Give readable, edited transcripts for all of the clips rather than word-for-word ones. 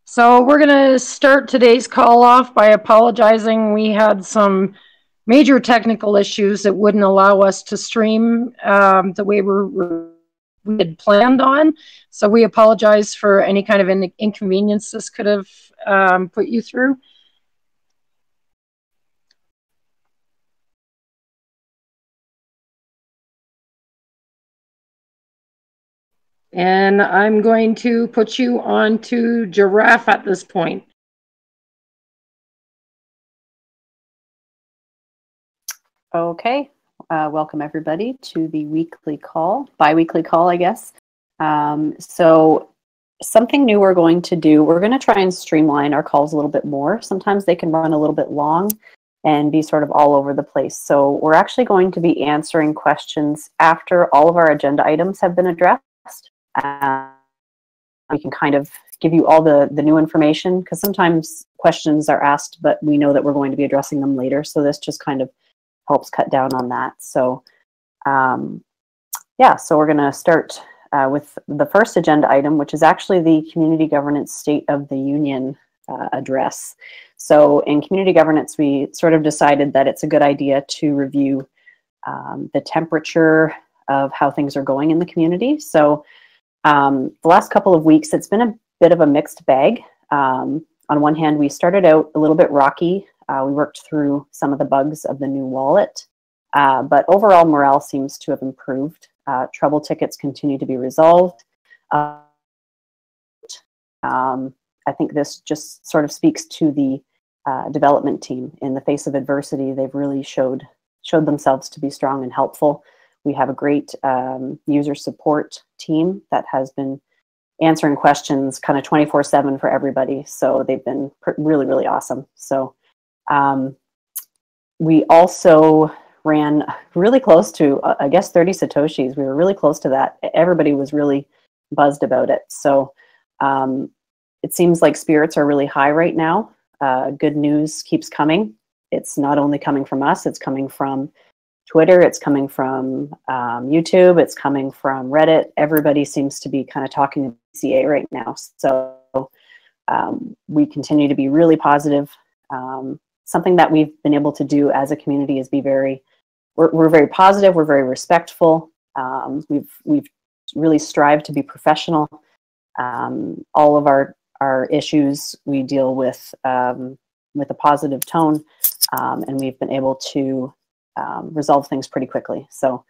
So we're going to start today's call off by apologizing. We had some major technical issues that wouldn't allow us to stream the way we had planned on. So we apologize for any kind of inconvenience this could have put you through. And I'm going to put you on to Giraffe at this point. Okay, welcome everybody to the weekly call, bi-weekly call, I guess. So something new we're going to do, we're going to try and streamline our calls a little bit more. Sometimes they can run a little bit long and be sort of all over the place. So we're actually going to be answering questions after all of our agenda items have been addressed. We can kind of give you all the new information, because sometimes questions are asked, but we know that we're going to be addressing them later. So this just kind of helps cut down on that. So yeah, so we're going to start with the first agenda item, which is actually the Community Governance State of the Union address. So in community governance, we sort of decided that it's a good idea to review the temperature of how things are going in the community. So the last couple of weeks, it's been a bit of a mixed bag. On one hand, we started out a little bit rocky. We worked through some of the bugs of the new wallet, but overall morale seems to have improved. Trouble tickets continue to be resolved. I think this just sort of speaks to the development team. In the face of adversity, they've really showed themselves to be strong and helpful. We have a great user support team that has been answering questions kind of 24/7 for everybody. So they've been really, really awesome. So we also ran really close to, I guess, 30 Satoshis. We were really close to that. Everybody was really buzzed about it. So it seems like spirits are really high right now. Good news keeps coming. It's not only coming from us, it's coming from Twitter, it's coming from YouTube, it's coming from Reddit. Everybody seems to be kind of talking to BCA right now. So we continue to be really positive. Something that we've been able to do as a community is we're very positive, we're very respectful. We've really strived to be professional. All of our issues we deal with a positive tone, and we've been able to resolve things pretty quickly. So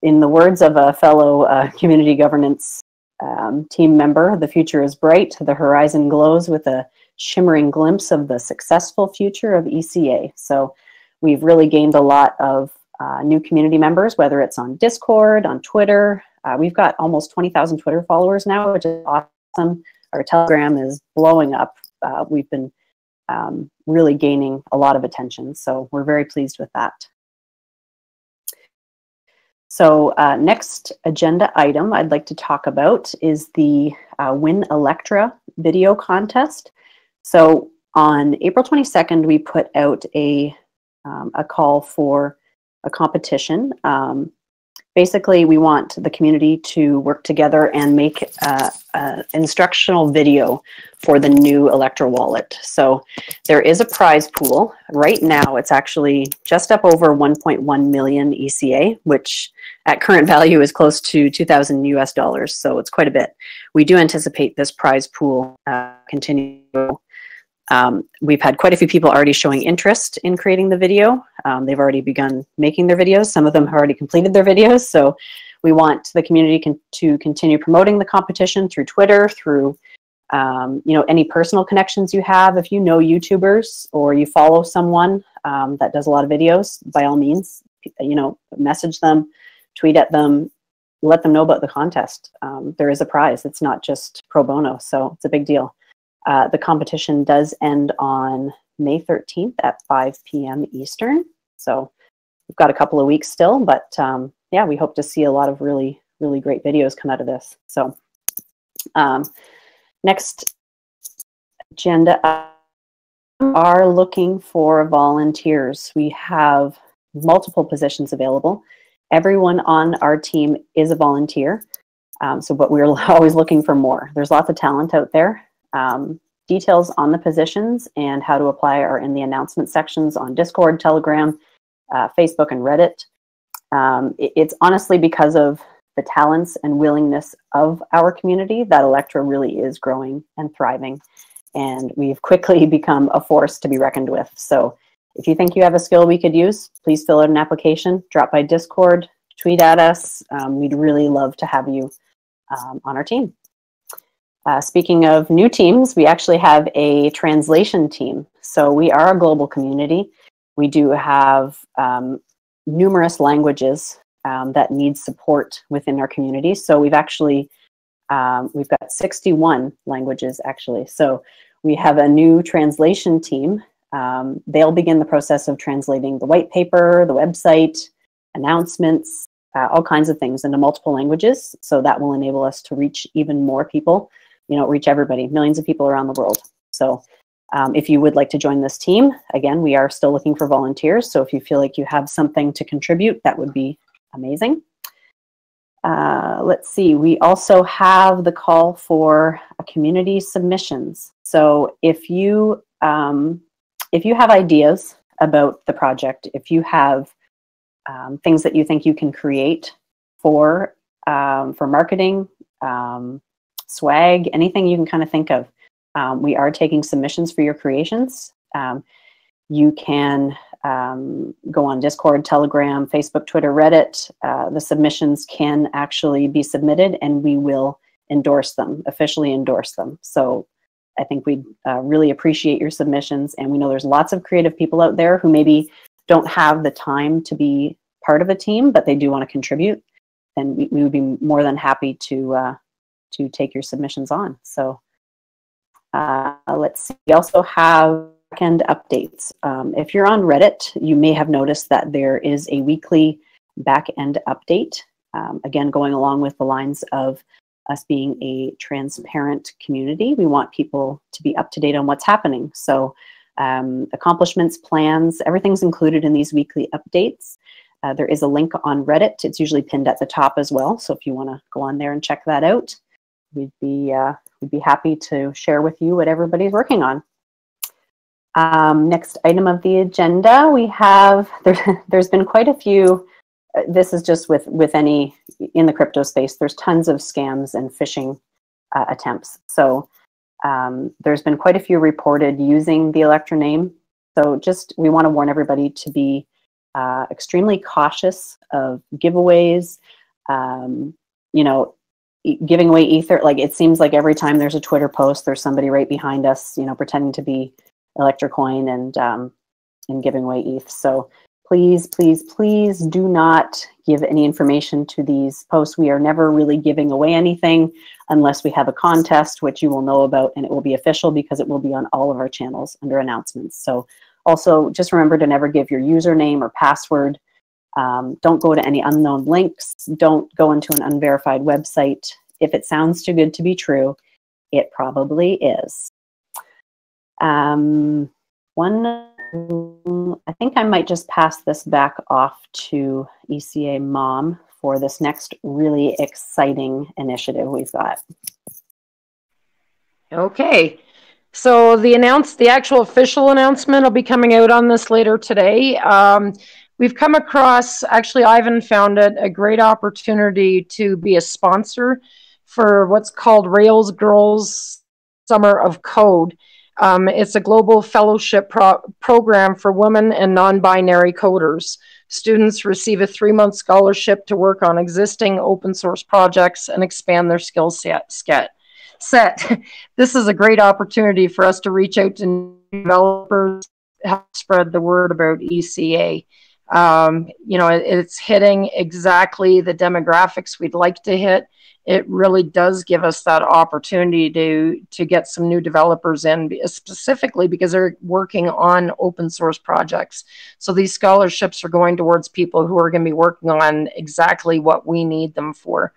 in the words of a fellow community governance team member, the future is bright, the horizon glows with a shimmering glimpse of the successful future of ECA. So we've really gained a lot of new community members, whether it's on Discord, on Twitter. We've got almost 20,000 Twitter followers now, which is awesome. Our Telegram is blowing up. We've been really gaining a lot of attention. So we're very pleased with that. So next agenda item I'd like to talk about is the Win Electra video contest. So on April 22nd, we put out a call for a competition. Basically, we want the community to work together and make an instructional video for the new Electra wallet. So there is a prize pool. Right now, it's actually just up over 1.1 million ECA, which at current value is close to 2,000 US dollars. So it's quite a bit. We do anticipate this prize pool continue. We've had quite a few people already showing interest in creating the video. They've already begun making their videos. Some of them have already completed their videos. So we want the community to continue promoting the competition through Twitter, through any personal connections you have. If you know YouTubers or you follow someone that does a lot of videos, by all means, message them, tweet at them, let them know about the contest. There is a prize. It's not just pro bono, so it's a big deal. The competition does end on May 13th at 5 p.m. Eastern. So we've got a couple of weeks still, but yeah, we hope to see a lot of really, really great videos come out of this. So next agenda are looking for volunteers. We have multiple positions available. Everyone on our team is a volunteer. But we're always looking for more. There's lots of talent out there. Details on the positions and how to apply are in the announcement sections on Discord, Telegram, Facebook, and Reddit. It's honestly because of the talents and willingness of our community that Electra really is growing and thriving. And we've quickly become a force to be reckoned with. So if you think you have a skill we could use, please fill out an application, drop by Discord, tweet at us. We'd really love to have you on our team. Speaking of new teams, we actually have a translation team. So we are a global community. We do have numerous languages that need support within our community. So we've actually, we've got 61 languages actually. So we have a new translation team. They'll begin the process of translating the white paper, the website, announcements, all kinds of things into multiple languages. So that will enable us to reach even more people, reach everybody, millions of people around the world. So if you would like to join this team, again, we are still looking for volunteers. So if you feel like you have something to contribute, that would be amazing. Let's see, we also have the call for community submissions. So if you have ideas about the project, if you have things that you think you can create for marketing, swag, anything you can kind of think of, we are taking submissions for your creations. You can go on Discord, Telegram, Facebook, Twitter, Reddit. The submissions can actually be submitted and we will endorse them, officially endorse them. So I think we'd really appreciate your submissions. And we know there's lots of creative people out there who maybe don't have the time to be part of a team, but they do want to contribute. And we would be more than happy to take your submissions on. So let's see. We also have backend updates. If you're on Reddit, you may have noticed that there is a weekly backend update. Again, going along with the lines of us being a transparent community, we want people to be up to date on what's happening. So accomplishments, plans, everything's included in these weekly updates. There is a link on Reddit. It's usually pinned at the top as well. So if you want to go on there and check that out, we'd be happy to share with you what everybody's working on. Next item of the agenda, we have, there's been quite a few, this is just with any, in the crypto space, there's tons of scams and phishing attempts. So there's been quite a few reported using the Electra name. So we want to warn everybody to be extremely cautious of giveaways, giving away ether. Like, it seems like every time there's a Twitter post, there's somebody right behind us, pretending to be Electra coin and giving away ETH. So please, please, please do not give any information to these posts. We are never really giving away anything unless we have a contest, which you will know about, and it will be official because it will be on all of our channels under announcements. So also just remember to never give your username or password. Don't go to any unknown links. Don't go into an unverified website. If it sounds too good to be true, it probably is. I think I might just pass this back off to ECA Mom for this next really exciting initiative we've got. Okay. So the actual official announcement will be coming out on this later today. We've come across, actually Ivan found it, a great opportunity to be a sponsor for what's called Rails Girls Summer of Code. It's a global fellowship program for women and non-binary coders. Students receive a 3-month scholarship to work on existing open source projects and expand their skill set. This is a great opportunity for us to reach out to developers, help spread the word about ECA. It's hitting exactly the demographics we'd like to hit. It really does give us that opportunity to get some new developers in, specifically because they're working on open source projects. So these scholarships are going towards people who are going to be working on exactly what we need them for.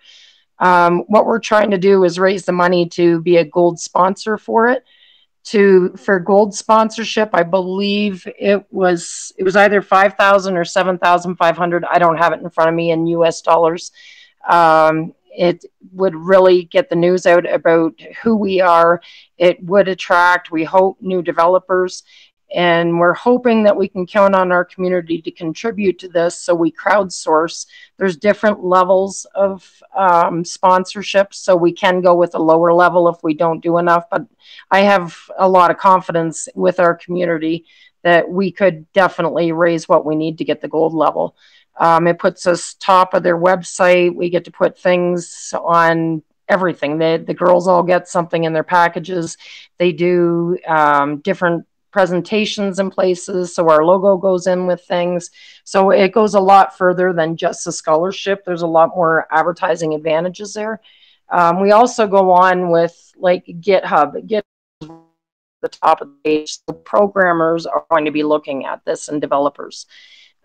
What we're trying to do is raise the money to be a gold sponsor for it. For gold sponsorship, I believe it was either 5,000 or 7,500. I don't have it in front of me in US dollars. it would really get the news out about who we are. It would attract, we hope, new developers. And we're hoping that we can count on our community to contribute to this. So we crowdsource. There's different levels of sponsorship. So we can go with a lower level if we don't do enough. But I have a lot of confidence with our community that we could definitely raise what we need to get the gold level. It puts us top of their website. We get to put things on everything. The girls all get something in their packages. They do different presentations in places, so our logo goes in with things. So it goes a lot further than just a scholarship. There's a lot more advertising advantages there. We also go on with like GitHub. GitHub the top of the page. So programmers are going to be looking at this and developers.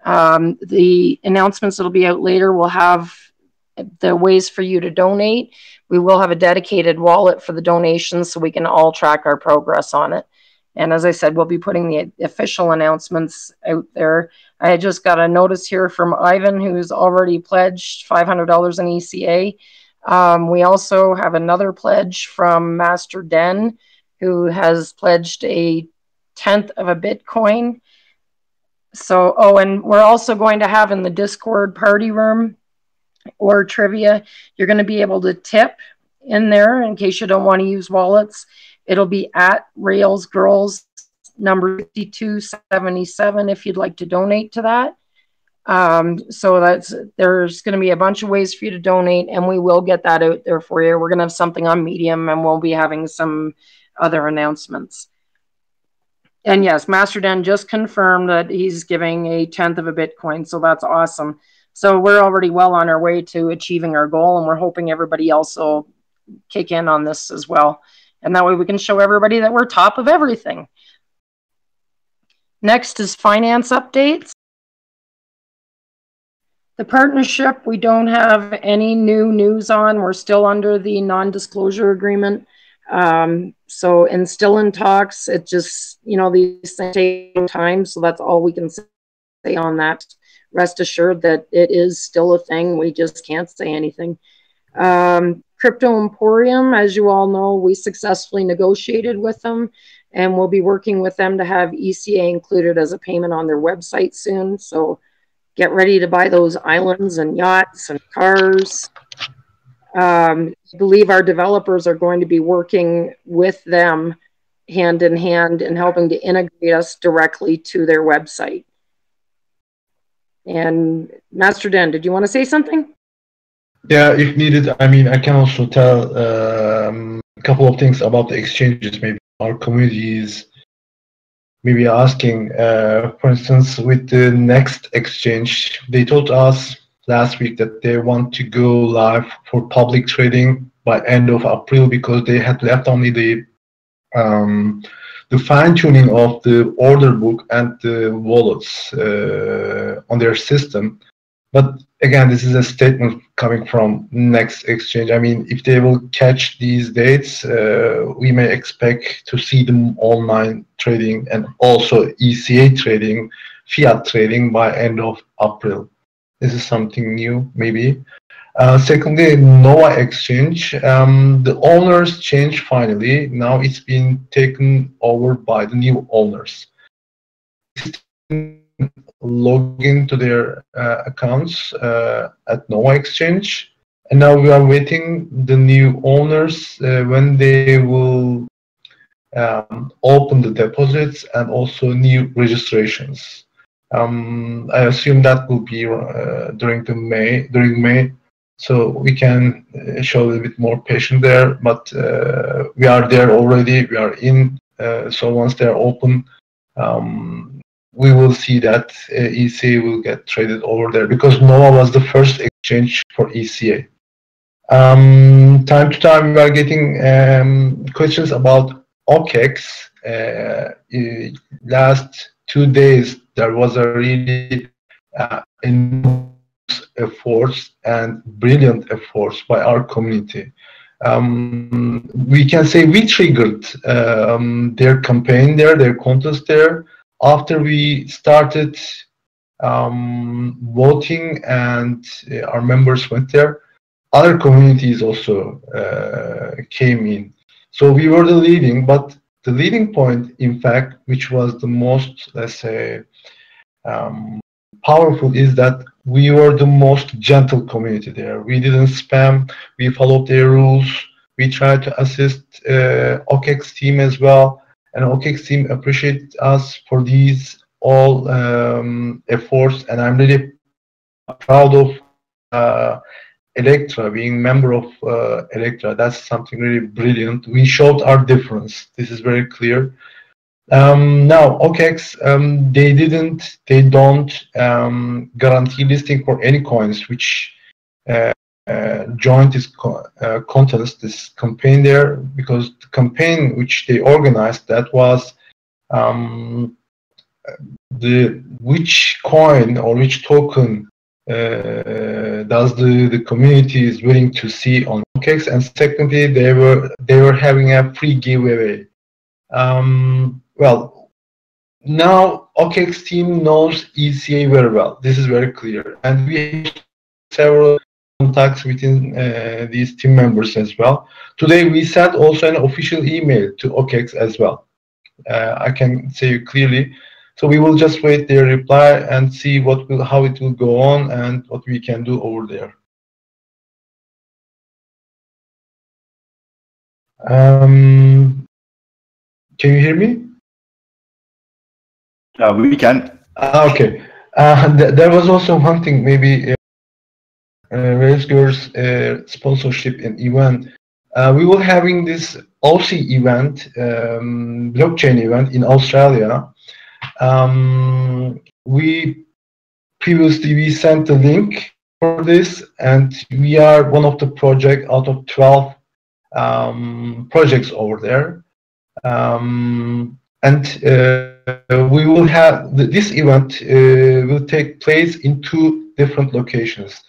The announcements that'll be out later will have the ways for you to donate. We will have a dedicated wallet for the donations so we can all track our progress on it. And as I said, we'll be putting the official announcements out there. I just got a notice here from Ivan, who's already pledged $500 in ECA. We also have another pledge from Master Den, who has pledged a 1/10 of a Bitcoin. So, and we're also going to have in the Discord party room or trivia, you're going to be able to tip in there in case you don't want to use wallets. It'll be at Rails Girls number 5277 if you'd like to donate to that. So there's going to be a bunch of ways for you to donate, and we will get that out there for you. We're going to have something on Medium, and we'll be having some other announcements. And yes, Master Den just confirmed that he's giving a 1/10 of a Bitcoin, so that's awesome. So we're already well on our way to achieving our goal, and we're hoping everybody else will kick in on this as well. And that way we can show everybody that we're top of everything. Next is finance updates. The partnership, we don't have any new news on. We're still under the non-disclosure agreement. And still in talks. It just, these things take time. So that's all we can say on that. Rest assured that it is still a thing. We just can't say anything. Crypto Emporium, as you all know, we successfully negotiated with them, and we'll be working with them to have ECA included as a payment on their website soon. So get ready to buy those islands and yachts and cars. I believe our developers are going to be working with them hand in hand and helping to integrate us directly to their website. And Master Den, did you want to say something? Yeah, if needed. I mean, I can also tell a couple of things about the exchanges. Maybe our community is maybe asking, for instance, with the next exchange, they told us last week that they want to go live for public trading by end of April because they had left only the fine-tuning of the order book and the wallets on their system. But again, this is a statement coming from next exchange. I mean, if they will catch these dates, we may expect to see them online trading and also ECA trading, fiat trading by end of April. This is something new, maybe. Secondly, Nova Exchange, the owners changed finally. Now it's been taken over by the new owners. Log into their accounts at Nova Exchange, and now we are waiting the new owners when they will open the deposits and also new registrations. I assume that will be during May, so we can show a little bit more patience there. But we are there already. We are in. So once they are open, we will see that ECA will get traded over there because Nova was the first exchange for ECA. Time to time, we are getting questions about OKEX. Last 2 days, there was a really enormous efforts and brilliant efforts by our community. We can say we triggered their campaign there, their contest there, after we started voting and our members went there. other communities also came in. So we were the leading, but the leading point, in fact, which was the most, let's say, powerful, is that we were the most gentle community there. We didn't spam. We followed their rules. We tried to assist OKEX team as well, and OKEX team appreciate us for these all efforts. And I'm really proud of Electra, being member of Electra. That's something really brilliant. We showed our difference. This is very clear. Now, OKEX, they don't guarantee listing for any coins which joined this contest, this campaign there, because the campaign which they organized, that was which coin or which token does the community is willing to see on OKEX, and secondly, they were having a free giveaway. Well, now OKEX team knows ECA very well. This is very clear, and we have several contacts within these team members as well. Today we sent also an official email to OKEX as well. I can say clearly. So we will just wait their reply and see how it will go on and what we can do over there. Can you hear me? We can. Okay. There was also one thing, maybe Railsgirl's sponsorship and event. We were having this Aussie event, blockchain event in Australia. We previously sent the link for this, and we are one of the project out of 12 projects over there. We will have this event will take place in 2 different locations.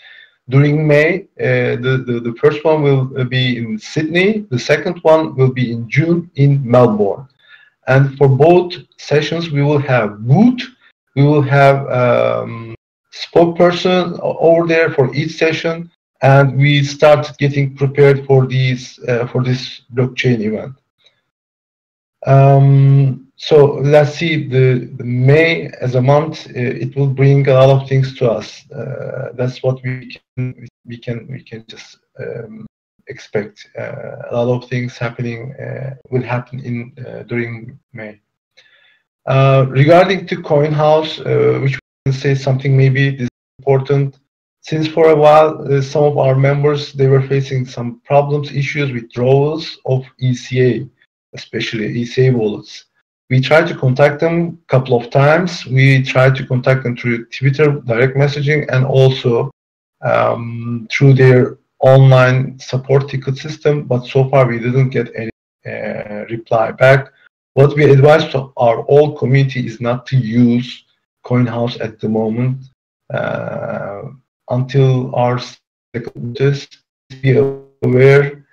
During May, the first one will be in Sydney. The second one will be in June in Melbourne. And for both sessions, we will have booth. We will have spokesperson over there for each session, and we start getting prepared for these for this blockchain event. So let's see, the May as a month, it will bring a lot of things to us. That's what we can just expect. A lot of things happening will happen in during May. Regarding to Coin House, which we can say something maybe this is important. Since for a while, some of our members, they were facing some problems, issues, withdrawals of ECA, especially ECA wallets. We tried to contact them a couple of times. We tried to contact them through Twitter, direct messaging, and also through their online support ticket system, but so far we didn't get any reply back. What we advise to our whole community is not to use CoinHouse at the moment until our notice. Be aware.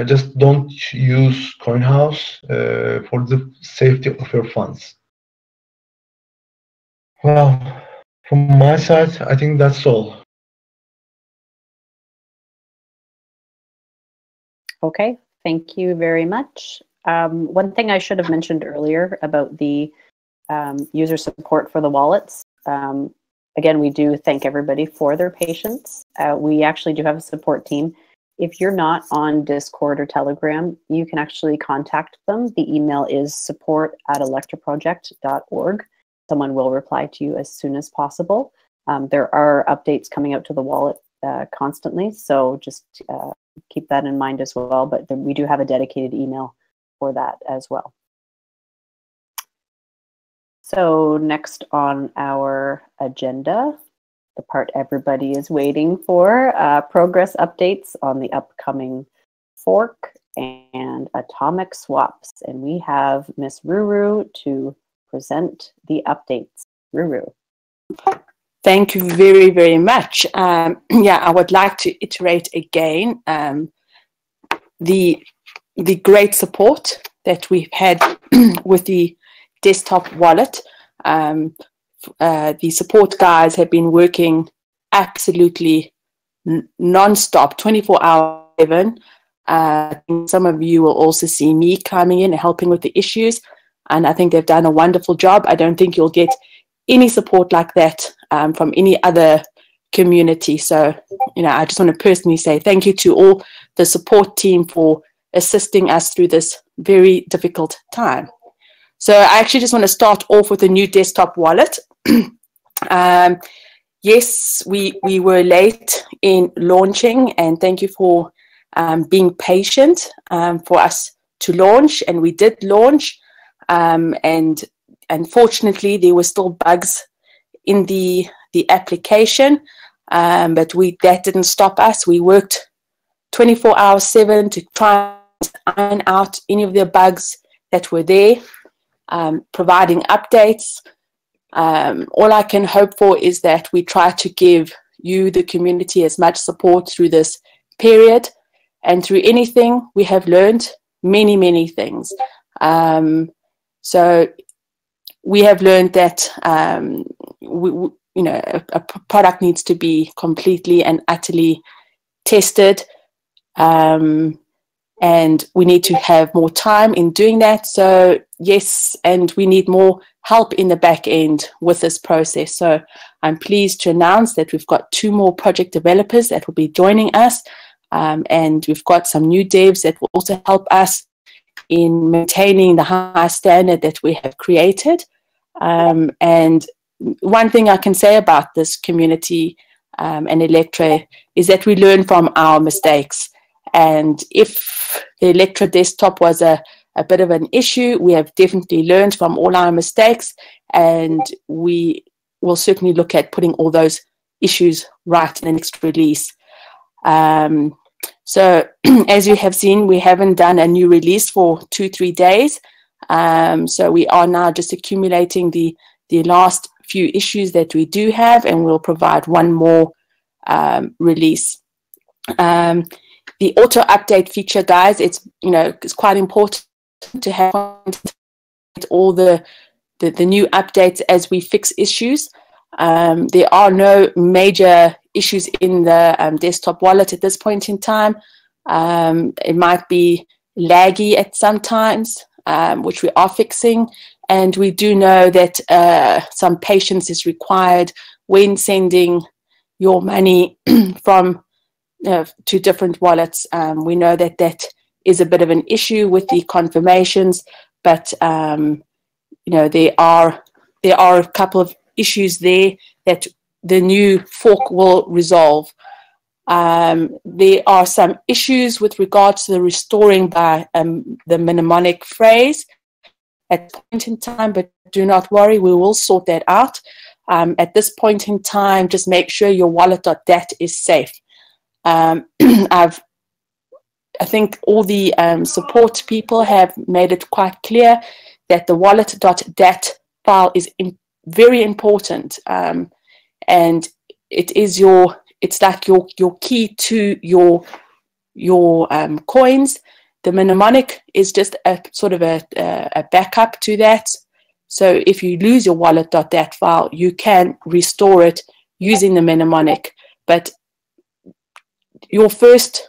Just don't use CoinHouse for the safety of your funds. Well, from my side, I think that's all. Okay, thank you very much. One thing I should have mentioned earlier about the user support for the wallets. Again, we do thank everybody for their patience. We actually do have a support team. If you're not on Discord or Telegram, you can actually contact them. The email is support@electraproject.org. Someone will reply to you as soon as possible. There are updates coming out to the wallet constantly, so just keep that in mind as well. But we do have a dedicated email for that as well. So next on our agenda, the part everybody is waiting for, progress updates on the upcoming fork and atomic swaps. And we have Miss Ruru to present the updates. Ruru. Thank you very, very much. Yeah, I would like to iterate again the great support that we've had with the desktop wallet. The support guys have been working absolutely non-stop, 24 hours, 7. Some of you will also see me coming in and helping with the issues, and I think they've done a wonderful job. I don't think you'll get any support like that from any other community. So, I just want to personally say thank you to all the support team for assisting us through this very difficult time. So I actually just want to start off with a new desktop wallet. Yes, we were late in launching, and thank you for being patient for us to launch, and we did launch, and unfortunately there were still bugs in the application, but that didn't stop us. We worked 24 hours 7 to try and iron out any of the bugs that were there, providing updates. All I can hope for is that we try to give you, the community, as much support through this period, and through anything we have learned many things. So we have learned that a product needs to be completely and utterly tested, and we need to have more time in doing that. So yes, and we need more help in the back end with this process. So I'm pleased to announce that we've got 2 more project developers that will be joining us, and we've got some new devs that will also help us in maintaining the high standard that we have created. And one thing I can say about this community and Electra is that we learn from our mistakes. And if the Electra desktop was a bit of an issue, we have definitely learned from all our mistakes, and we will certainly look at putting all those issues right in the next release. So as you have seen, we haven't done a new release for 2-3 days. So we are now just accumulating the last few issues that we do have, and we'll provide one more release. The auto update feature, guys, it's quite important to have all the new updates as we fix issues. There are no major issues in the desktop wallet at this point in time. It might be laggy at some times, which we are fixing, and we do know that some patience is required when sending your money from to different wallets. We know that is a bit of an issue with the confirmations, but there are a couple of issues there that the new fork will resolve. There are some issues with regards to the restoring by the mnemonic phrase at this point in time, but do not worry, we will sort that out. At this point in time, just make sure your wallet.dat is safe. I think all the support people have made it quite clear that the wallet.dat file is very important, and it's like your key to your coins. The mnemonic is just a sort of a backup to that. So if you lose your wallet.dat file, you can restore it using the mnemonic. But your first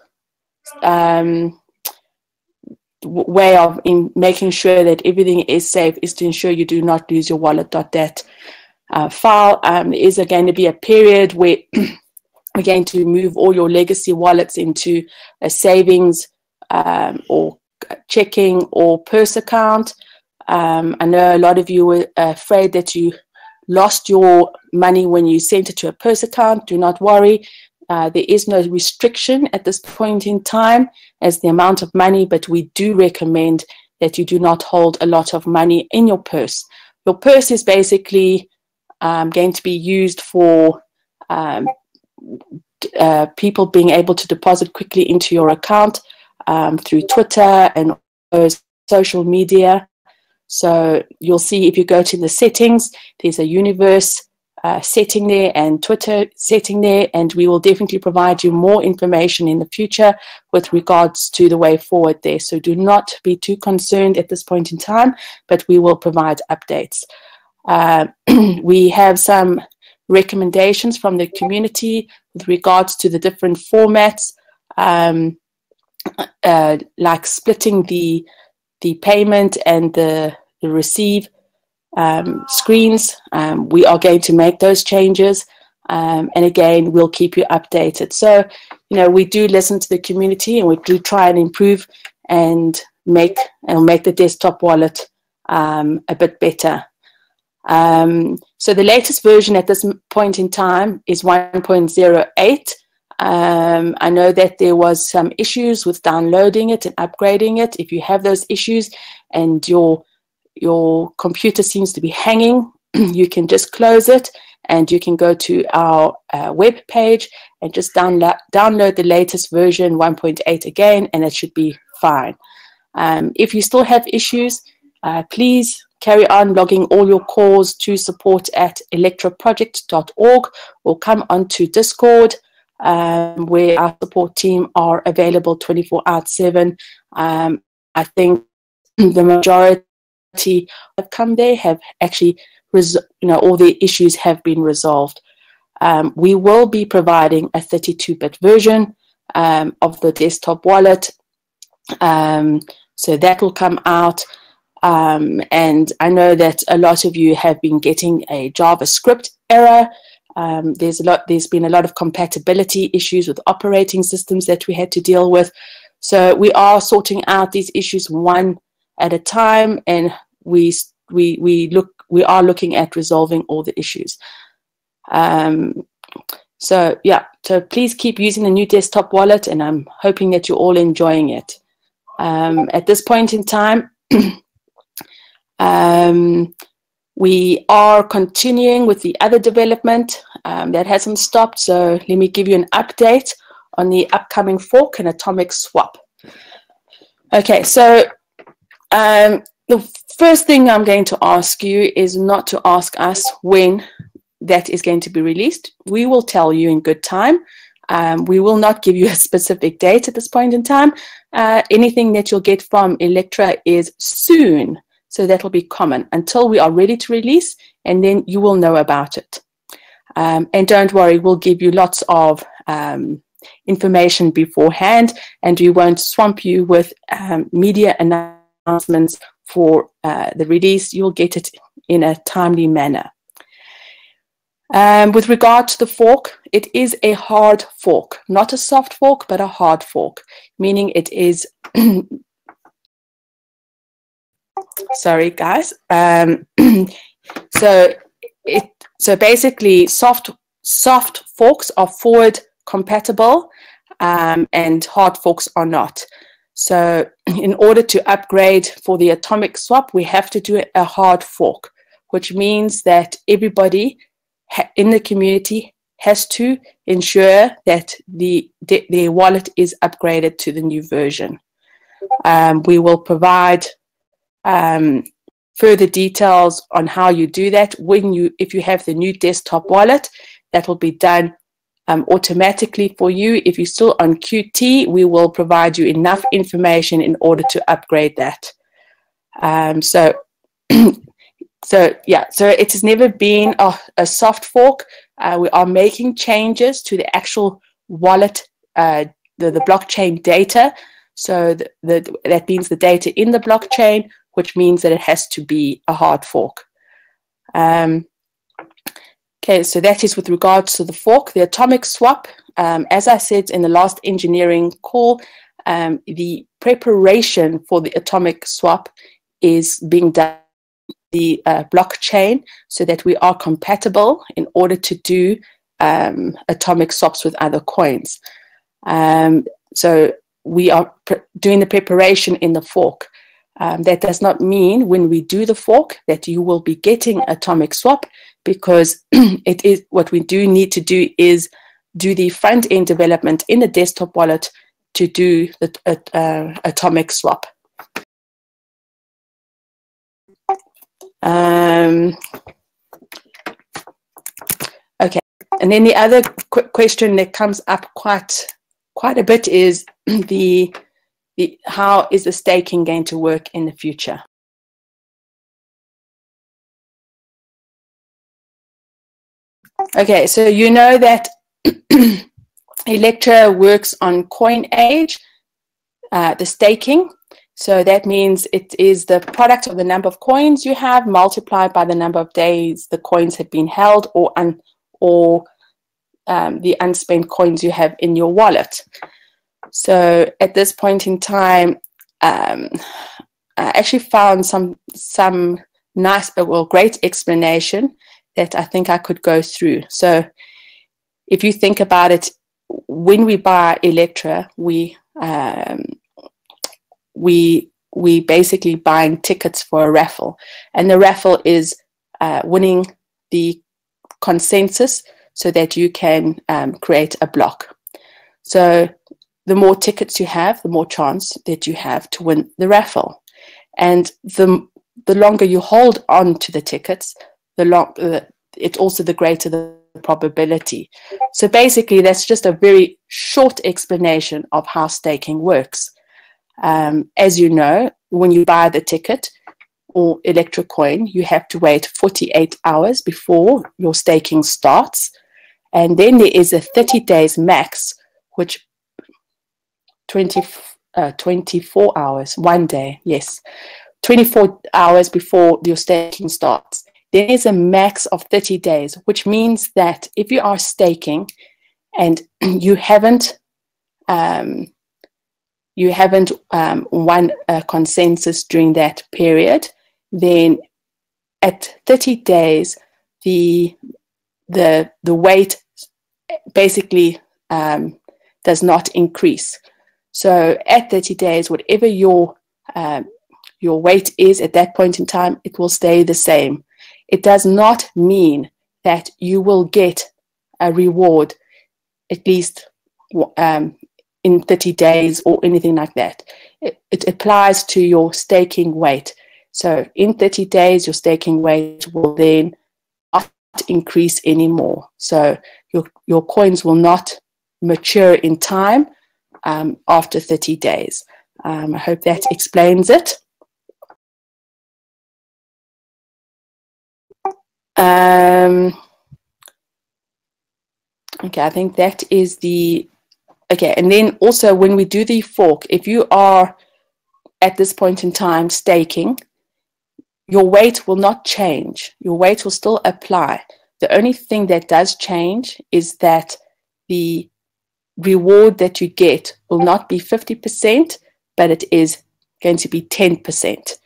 way of making sure that everything is safe is to ensure you do not lose your wallet.dat file. There is going to be a period where we're going to move all your legacy wallets into a savings or checking or purse account. I know a lot of you were afraid that you lost your money when you sent it to a purse account. Do not worry. There is no restriction at this point in time as the amount of money, but we do recommend that you do not hold a lot of money in your purse. Your purse is basically going to be used for people being able to deposit quickly into your account through Twitter and social media. So you'll see if you go to the settings, there's a universe setting there and Twitter setting there, and we will definitely provide you more information in the future with regards to the way forward there. So do not be too concerned at this point in time, but we will provide updates. We have some recommendations from the community with regards to the different formats, like splitting the payment and the receive screens. We are going to make those changes, and again, we'll keep you updated. So, we do listen to the community, and we do try and improve and make the desktop wallet a bit better. So the latest version at this point in time is 1.08. I know that there was some issues with downloading it and upgrading it. If you have those issues and your computer seems to be hanging, you can just close it and you can go to our web page and just download the latest version 1.8 again, and it should be fine. If you still have issues, please carry on logging all your calls to support@electraproject.org, or come onto Discord, where our support team are available 24/7. I think the majority have come there have actually, all the issues have been resolved. We will be providing a 32-bit version of the desktop wallet. So that will come out. And I know that a lot of you have been getting a JavaScript error. There's been a lot of compatibility issues with operating systems that we had to deal with. So we are sorting out these issues one at a time, and we are looking at resolving all the issues. So please keep using the new desktop wallet, and I'm hoping that you're all enjoying it. At this point in time, we are continuing with the other development that hasn't stopped. So let me give you an update on the upcoming fork and atomic swap. Okay, so the first thing I'm going to ask you is not to ask us when that is going to be released. We will tell you in good time. We will not give you a specific date at this point in time. Anything that you'll get from Electra is soon. So that will be common until we are ready to release, and then you will know about it. And don't worry, we'll give you lots of information beforehand, and we won't swamp you with media announcements for the release. You'll get it in a timely manner. With regard to the fork, it is a hard fork, not a soft fork, but a hard fork, meaning it is sorry guys. So basically soft forks are forward compatible, and hard forks are not. So in order to upgrade for the atomic swap, we have to do a hard fork, which means that everybody in the community has to ensure that their wallet is upgraded to the new version. We will provide further details on how you do that if you have the new desktop wallet. That will be done automatically for you. If you're still on QT, we will provide you enough information in order to upgrade that. So it has never been a soft fork. We are making changes to the actual wallet, the blockchain data. So that means the data in the blockchain, which means that it has to be a hard fork. Okay, so that is with regards to the fork. The atomic swap, as I said in the last engineering call, the preparation for the atomic swap is being done the blockchain so that we are compatible in order to do atomic swaps with other coins. So we are doing the preparation in the fork. That does not mean when we do the fork that you will be getting atomic swap, because it is what we do need to do is do the front end development in the desktop wallet to do the atomic swap. Okay, and then the other question that comes up quite a bit is how is the staking going to work in the future? Okay, so you know that Electra works on coin age, the staking. So that means it is the product of the number of coins you have multiplied by the number of days the coins have been held, or the unspent coins you have in your wallet. So at this point in time, I actually found some nice, well, great explanation that I think I could go through. So if you think about it, when we buy Electra, we basically buying tickets for a raffle, and the raffle is winning the consensus so that you can create a block. So the more tickets you have, the more chance that you have to win the raffle. And the longer you hold on to the tickets, it's also the greater the probability. So basically, that's just a very short explanation of how staking works. As you know, when you buy the ticket or Electra coin, you have to wait 48 hours before your staking starts. And then there is a 30 days max, which 24 hours, 1 day, yes, 24 hours before your staking starts. There is a max of 30 days, which means that if you are staking and you haven't won a consensus during that period, then at 30 days, the weight basically does not increase. So at 30 days, whatever your weight is at that point in time, it will stay the same. It does not mean that you will get a reward at least in 30 days or anything like that. It applies to your staking weight. So in 30 days, your staking weight will then not increase anymore. So your coins will not mature in time after 30 days. I hope that explains it. Okay, I think that is okay. And then also when we do the fork, if you are at this point in time staking, your weight will not change. Your weight will still apply. The only thing that does change is that the reward that you get will not be 50%, but it is going to be 10%.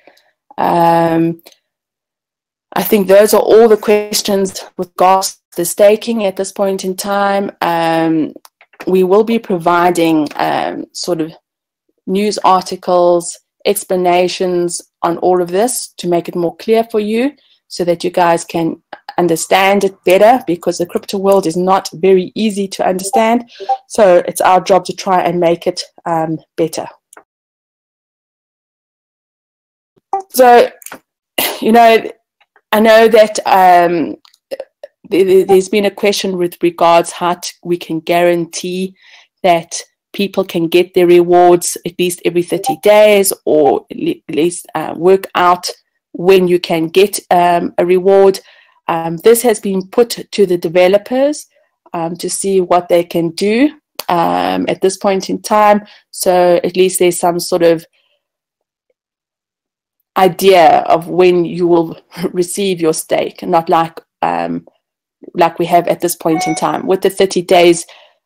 I think those are all the questions with regards to the staking at this point in time. We will be providing sort of news articles, explanations on all of this to make it more clear for you so that you guys can understand it better, because the crypto world is not very easy to understand. So it's our job to try and make it better. So, you know, I know that there's been a question with regards how we can guarantee that people can get their rewards at least every 30 days, or at least work out when you can get a reward. This has been put to the developers to see what they can do at this point in time. So at least there's some sort of idea of when you will receive your stake, not like we have at this point in time. With the 30 days,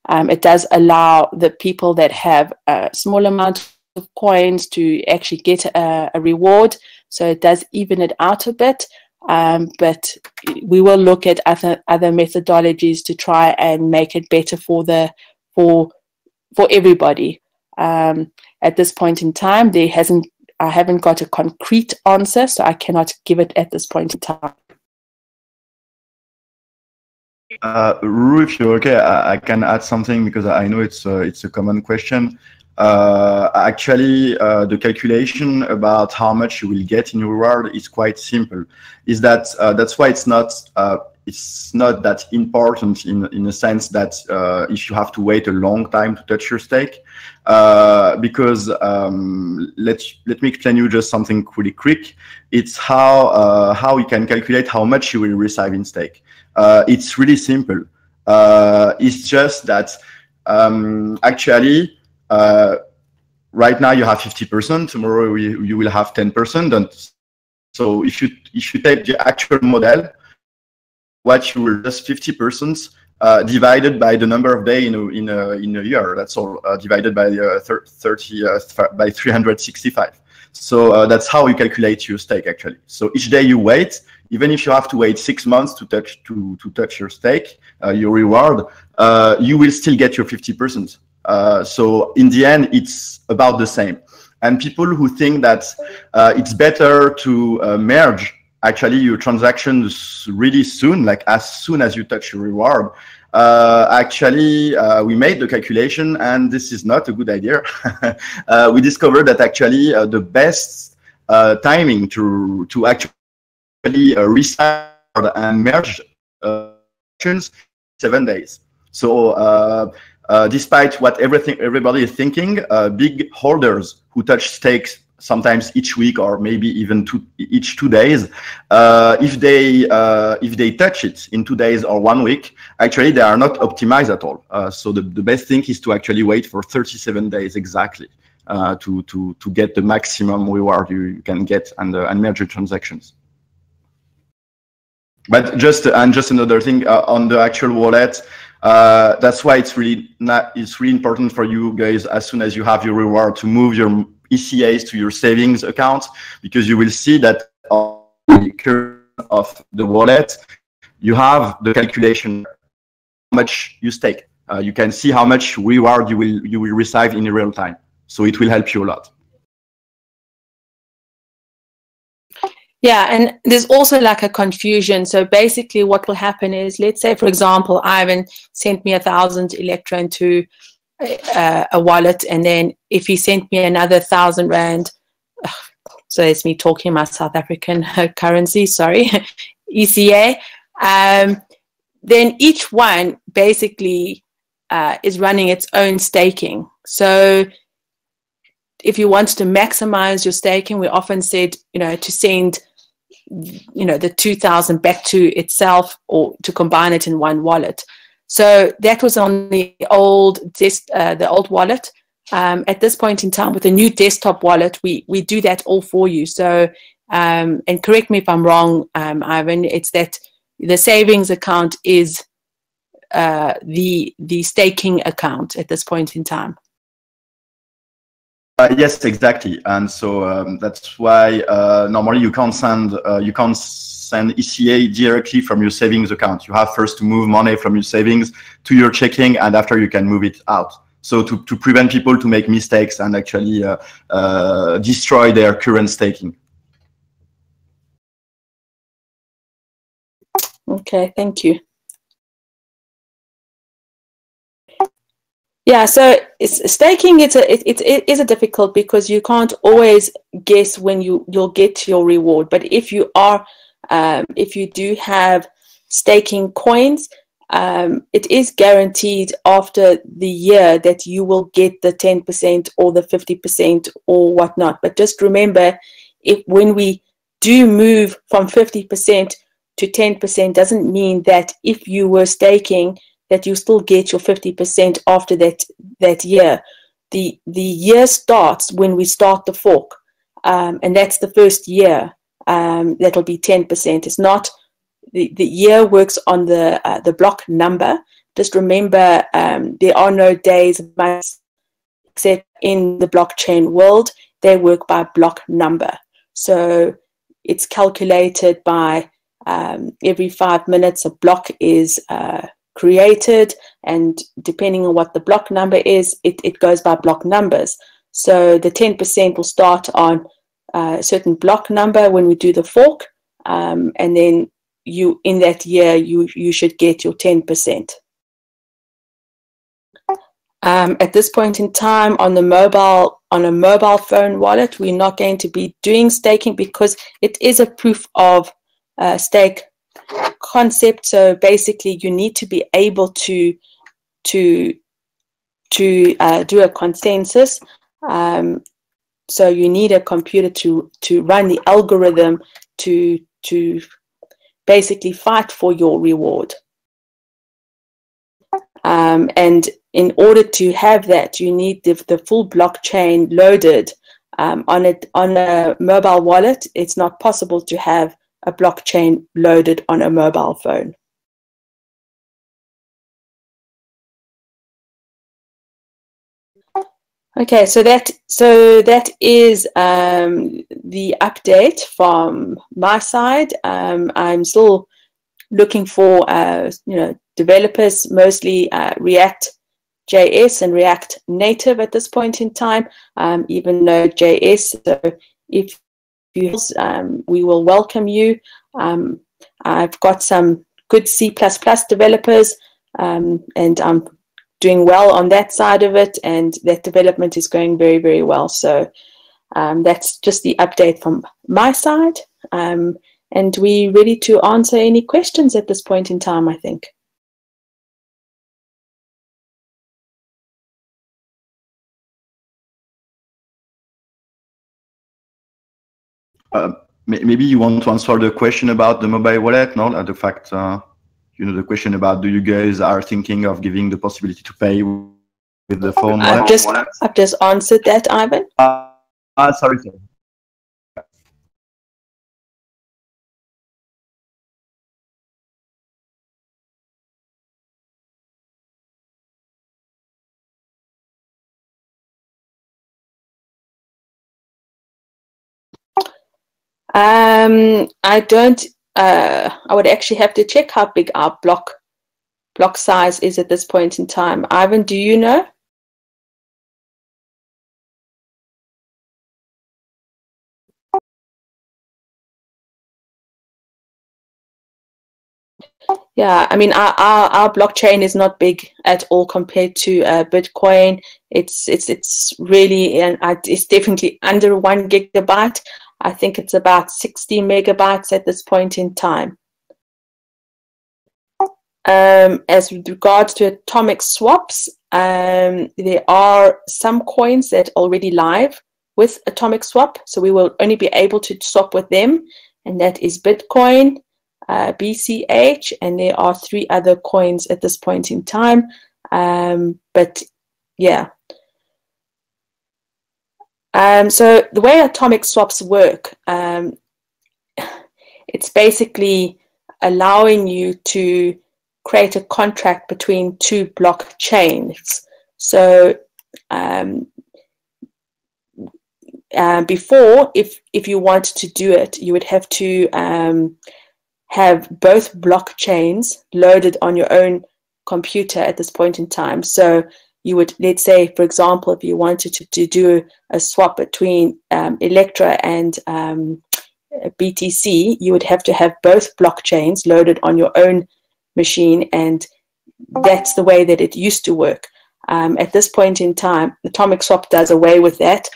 it does allow the people that have a small amount of coins to actually get a reward. So it does even it out a bit. But we will look at other methodologies to try and make it better for everybody. At this point in time, I haven't got a concrete answer, so I cannot give it at this point in time. Ru, if you're okay, I can add something, because I know it's a common question. Actually, the calculation about how much you will get in reward is quite simple. Is that that's why it's not that important in a sense that if you have to wait a long time to touch your stake, because let me explain you just something really quick. It's how you can calculate how much you will receive in stake. it's really simple. It's just that actually right now you have 50%. Tomorrow you will have 10%. And so if you take the actual model, what you will just 50% divided by the number of days in a year. That's all, divided by 365. So that's how you calculate your stake actually. So each day you wait, even if you have to wait 6 months to touch your stake, your reward, you will still get your 50%. So in the end, it's about the same. And people who think that it's better to merge actually your transactions really soon, like as soon as you touch your reward, actually we made the calculation, and this is not a good idea. We discovered that actually the best timing to actually restart and merge transactions 7 days. So despite what everybody is thinking, big holders who touch stakes sometimes each week or maybe even each 2 days, if they touch it in 2 days or 1 week, actually they are not optimized at all. So the best thing is to actually wait for 37 days exactly to get the maximum reward you can get and merge your transactions. But just another thing on the actual wallet. That's why it's really important for you guys, as soon as you have your reward, to move your ECAs to your savings account, because you will see that on the curve of the wallet, you have the calculation how much you stake. You can see how much reward you will receive in real time. So it will help you a lot. Yeah, and there's also like a confusion. So basically what will happen is, let's say, for example, Ivan sent me 1,000 Electra into a wallet, and then if he sent me another 1,000 Rand, so it's me talking my South African currency, sorry, ECA, then each one basically is running its own staking. So if you want to maximize your staking, we often said, to send, the 2,000 back to itself, or to combine it in one wallet. So that was on the old wallet. At this point in time, with the new desktop wallet, we do that all for you. So, and correct me if I'm wrong, Ivan, it's that the savings account is the staking account at this point in time. Yes, exactly. And so that's why normally you can't send ECA directly from your savings account. You have first to move money from your savings to your checking, and after you can move it out. So to prevent people to make mistakes and actually destroy their current staking. Okay, thank you. Yeah, so staking. It is a difficult, because you can't always guess when you'll get your reward. But if you do have staking coins, it is guaranteed after the year that you will get the 10% or the 50% or whatnot. But just remember, when we do move from 50% to 10%, doesn't mean that if you were staking that you still get your 50% after that year. The year starts when we start the fork, and that's the first year. That'll be 10%. It's not the year works on the block number. Just remember, there are no days, months, except in the blockchain world. They work by block number. So it's calculated by every 5 minutes a block is created, and depending on what the block number is, it goes by block numbers. So the 10% will start on a certain block number when we do the fork, and then in that year you should get your 10%. At this point in time, on a mobile phone wallet, we're not going to be doing staking, because it is a proof of stake concept. So basically you need to be able to do a consensus. So you need a computer to run the algorithm to basically fight for your reward. And in order to have that, you need the full blockchain loaded on a mobile wallet. It's not possible to have a blockchain loaded on a mobile phone. Okay, so that is the update from my side. I'm still looking for developers, mostly React JS and React Native at this point in time, even Node.js. So if you, we will welcome you. I've got some good C++ developers, and I'm doing well on that side of it, and that development is going very, very well. So that's just the update from my side. And we're ready to answer any questions at this point in time, I think. Maybe you want to answer the question about the mobile wallet, no? The fact, the question about do you guys are thinking of giving the possibility to pay with the phone wallet? I've just answered that, Ivan. Sorry. I would actually have to check how big our block size is at this point in time. Ivan, do you know? Yeah, I mean, our blockchain is not big at all compared to Bitcoin. It's really, and it's definitely under 1 gigabyte. I think it's about 60 megabytes at this point in time. As regards to atomic swaps, there are some coins that are already live with atomic swap, so we will only be able to swap with them, and that is Bitcoin, BCH, and there are 3 other coins at this point in time. But yeah. So the way atomic swaps work, it's basically allowing you to create a contract between 2 blockchains. So before, if you wanted to do it, you would have to have both blockchains loaded on your own computer at this point in time. So you would, let's say, for example, if you wanted to do a swap between Electra and BTC, you would have to have both blockchains loaded on your own machine, and that's the way that it used to work. At this point in time, Atomic Swap does away with that.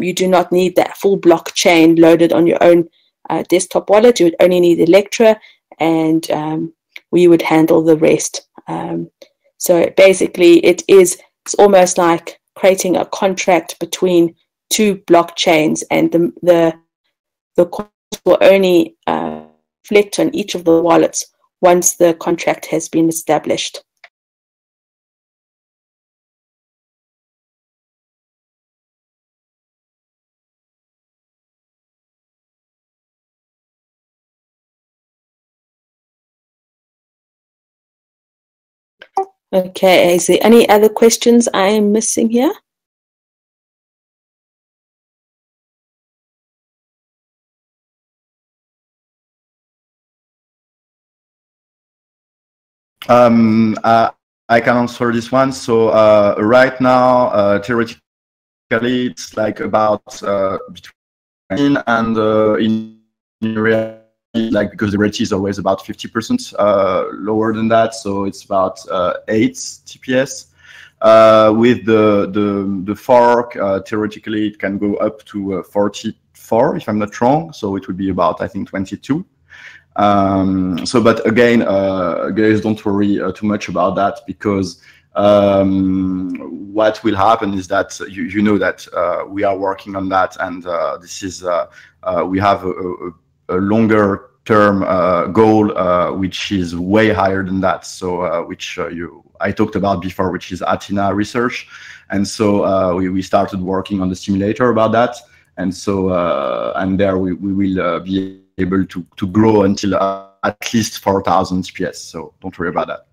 You do not need that full blockchain loaded on your own desktop wallet. You would only need Electra, and we would handle the rest. So basically, it's almost like creating a contract between 2 blockchains, and the coins will only reflect on each of the wallets once the contract has been established. Okay, is there any other questions I am missing here? I can answer this one. So right now, theoretically, it's like about between and in reality, like, because the rate is always about 50% lower than that, so it's about 8 TPS. With the fork, theoretically, it can go up to 44, if I'm not wrong. So it would be about, I think, 22. But again, guys, don't worry too much about that, because what will happen is that you know that we are working on that, and this is we have a longer goal, which is way higher than that. So which I talked about before, which is Athena research. And so we started working on the simulator about that. And so and there we will be able to grow until at least 4,000 CPS. So don't worry about that.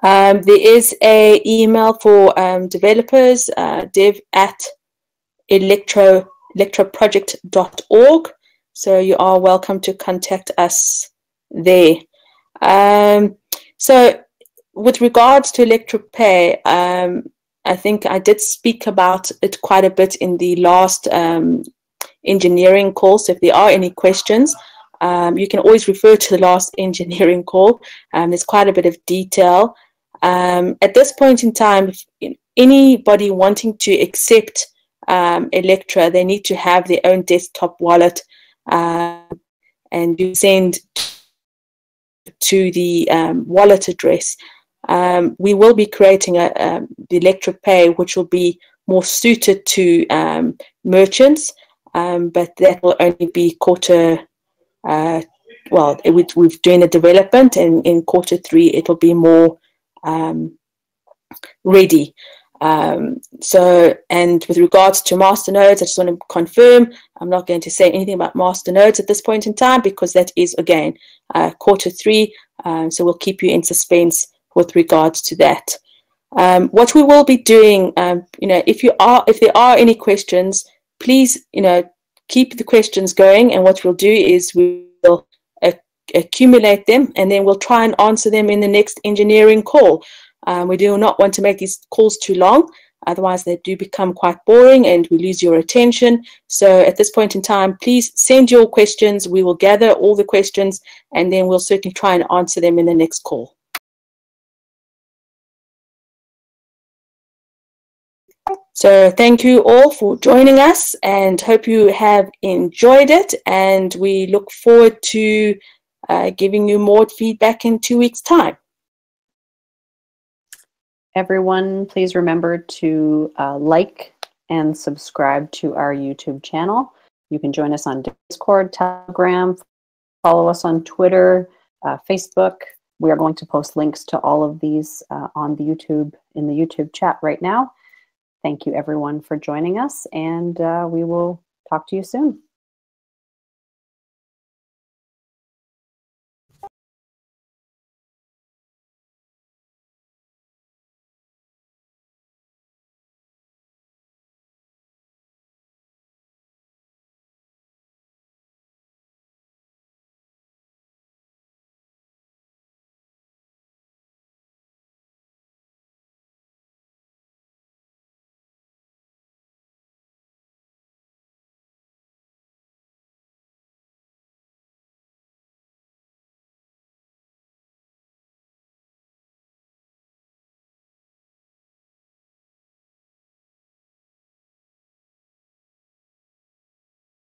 There is a email for developers, dev@electraproject.org. So you are welcome to contact us there. So with regards to Electra Pay, I think I did speak about it quite a bit in the last engineering call. So if there are any questions, you can always refer to the last engineering call. There's quite a bit of detail. At this point in time, if anybody wanting to accept Electra, they need to have their own desktop wallet, and you send to the wallet address. We will be creating the Electra Pay, which will be more suited to merchants, but that will only be we're doing the development, and in Q3 it will be more ready. And with regards to Masternodes, I just want to confirm, I'm not going to say anything about Masternodes at this point in time, because that is, again, Q3. So we'll keep you in suspense with regards to that. What we will be doing, if there are any questions, please, keep the questions going. And what we'll do is we will accumulate them, and then we'll try and answer them in the next engineering call. We do not want to make these calls too long, otherwise they do become quite boring and we lose your attention. So at this point in time, please send your questions. We will gather all the questions, and then we'll certainly try and answer them in the next call. So thank you all for joining us, and hope you have enjoyed it, and we look forward to giving you more feedback in 2 weeks' time. Everyone, please remember to like and subscribe to our YouTube channel. You can join us on Discord, Telegram, follow us on Twitter, Facebook. We are going to post links to all of these on the in the YouTube chat right now. Thank you, everyone, for joining us, and we will talk to you soon.